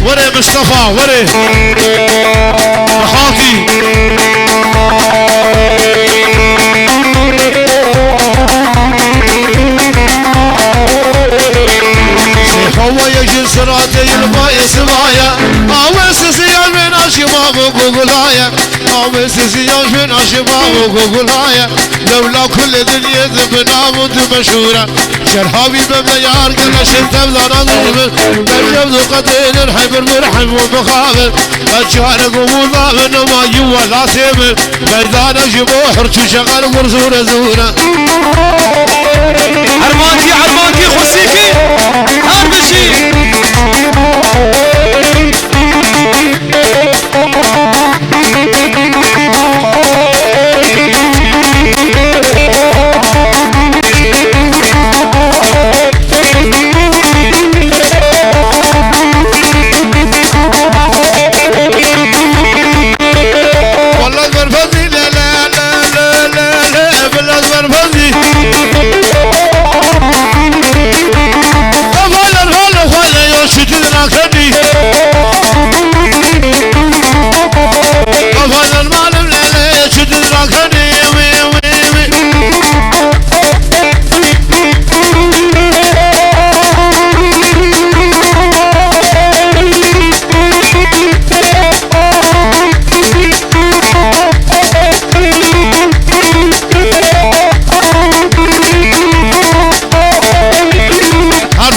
وري مصطفى وري مخاطي هو يجي سراتي الماء سمايا او سيسيان من اشباب وقولايا او سيسيان من اشباب وقولايا لولا كل دنيا ذبنا وانت مشهورة شرحابي بمليار قلنا شنت بذانا ظلم ترجم قتيل الحبر مرحب ومخابر اتشارك ومضامن ما يوى لا سيمن بيدانا جبوحر تشغل ورزورة زورة عرمانكي خسيكي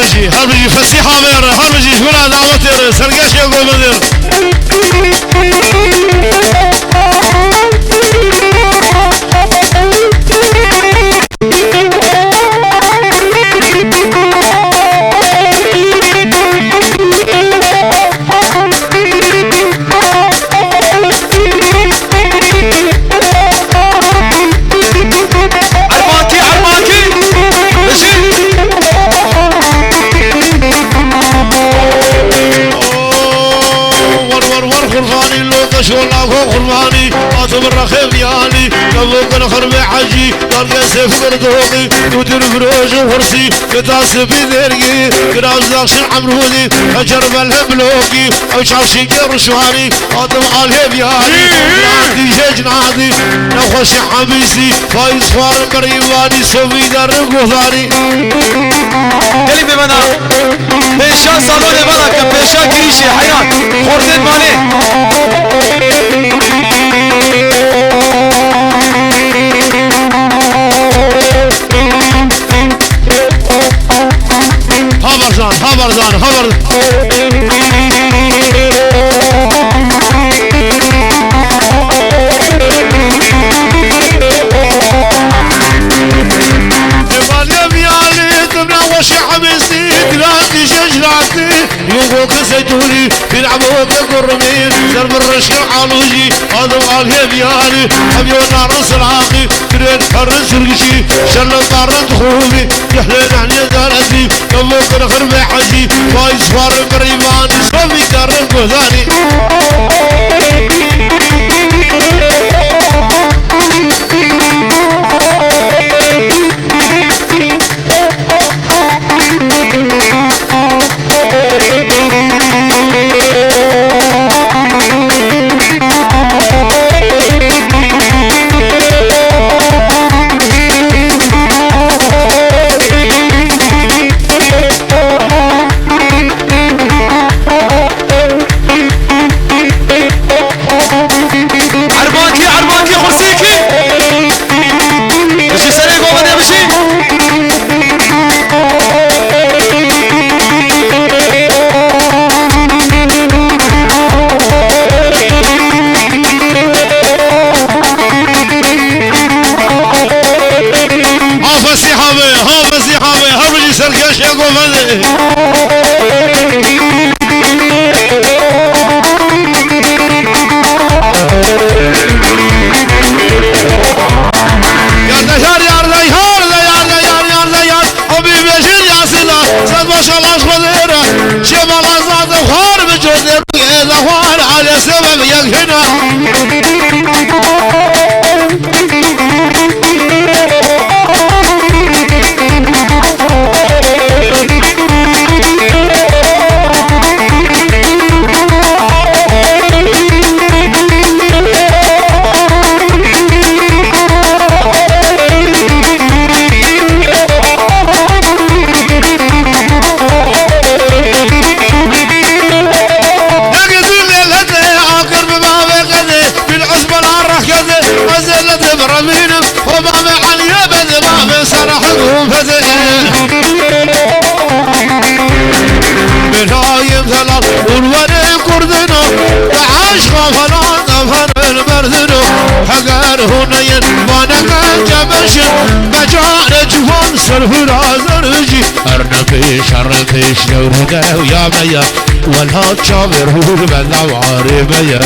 هربشي هربجي فسيحة مير هربجي شونا دعوتي سرقاش يقول مدير والله قرباني قاسم الرخيم يالي كفوق الخرب حجي طلق سيف قردوقي ودر فروج وفرسي كتاسب ذرقي كراز داخشن عمرودي اجرب الهبلوقي او شعشي قرشواني قاسم الهيب يالي عندي جنادي نخوش حبيسي فايز فار قريباني صوفي در قوثاني دلي بمنا بيشان صالون بركة بيشان كريشي حيات خوردين مالي هبرزان يوقوك زيتوني بيلعبوك القرمين درب الرشق علوجي هذا الهيب يالي حبيونا راس العاقي ترين حرس القشي شل الطارن تخومي يحلين عن يدالتي كفوك الخرب حجي فايز فار قريباني صوفي كارن كوثاني سرقاش يا قومني يا ديار يا ديار يا ديار ابي بشير يا سلا صد ما شاء الله صغيره شمال ازاد خار بجود الاخوان على سبب يقهنا تقوم فتيه برايم ثلاث والوري كردنا عشق فلان ظفر المردنا حقر هنين وانا جبشن بجار جوان سرفرا زرجي ارنفيش نورنا ويا ميا ولا تشابر هو بلا وعاربيا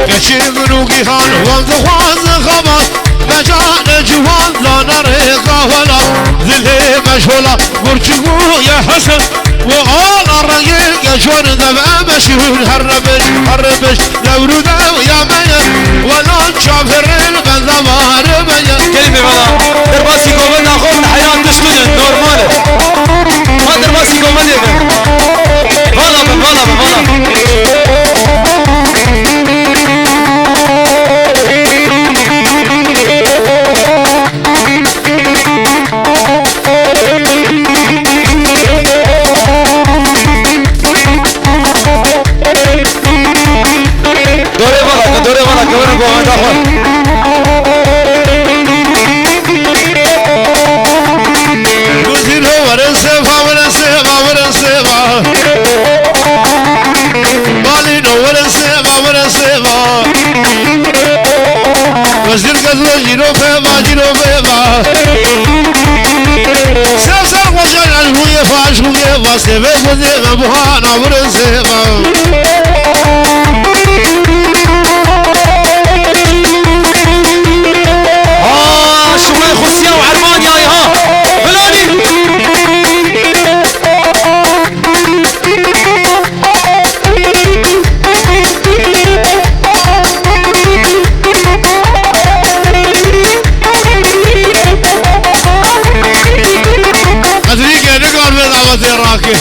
كشيغنوكيهان وانزخوان خبر بجان جوان لا نريقا ولا ذلي مشولا برشقو يا حسن وقال الرقيق يشون ذبع مشهور هربش لورودا ويا ميا ولا تشافرين بنظمار ميا كلمة بلا درباسي قومن أخوان حياة دشمن نورمال ما درباسي قومن يبن بلا دوري بلا كمان قومن أخوان وزير قدر جيرو فيما سيسر وجل الهوية فاشوية واسيبه وزيما بهانا ورزيما شمال خصية وعرمان يا ها فلاني راكي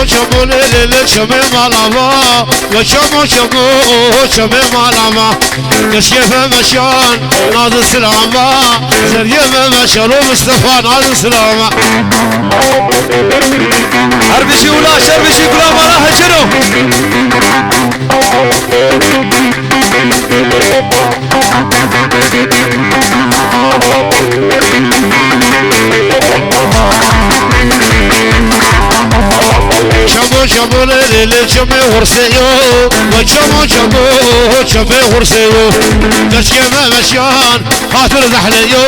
شمو ليلة شمي مالاما شمي مالاما كشيفة مشان ناظر سلاما زريفة مشان ومصطفى ناظر سلاما هربشي ولا شربشي كلا مالا هجرو شمو ليلة شمي ورسيو شمي ورسيو كشيفة مشان خاطر زحليو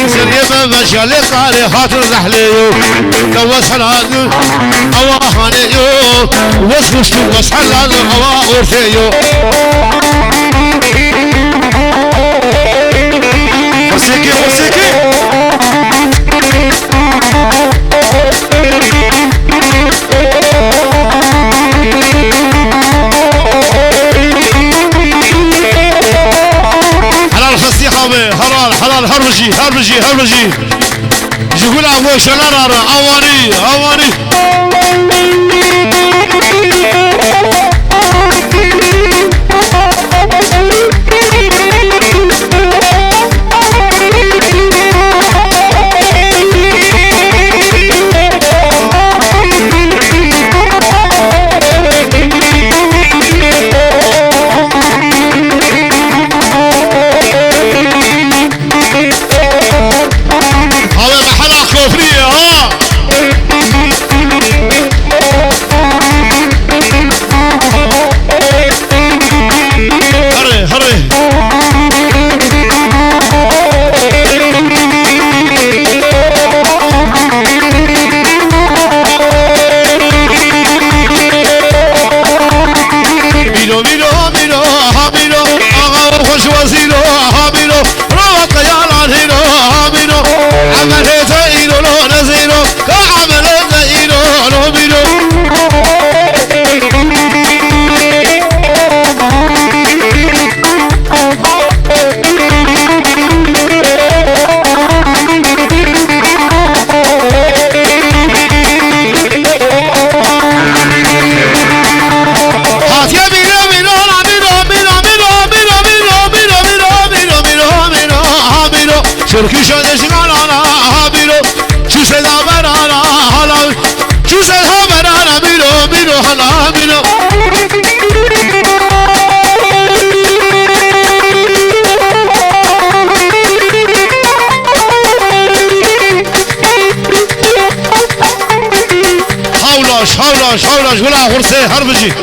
زريفة مشان لقاري خاطر زحليو لو سلاد أواهانيو وسوشتو وسحلاد أواه ورسيو موسيقي حلال خصي خابي حلال هربجي يقول أبو شنرار أواني تركي شادش غانا بيرو جوسل هبرانا هلا جوسل هبرانا بيرو هلا بيرو حولاش ولا غرسه هربجي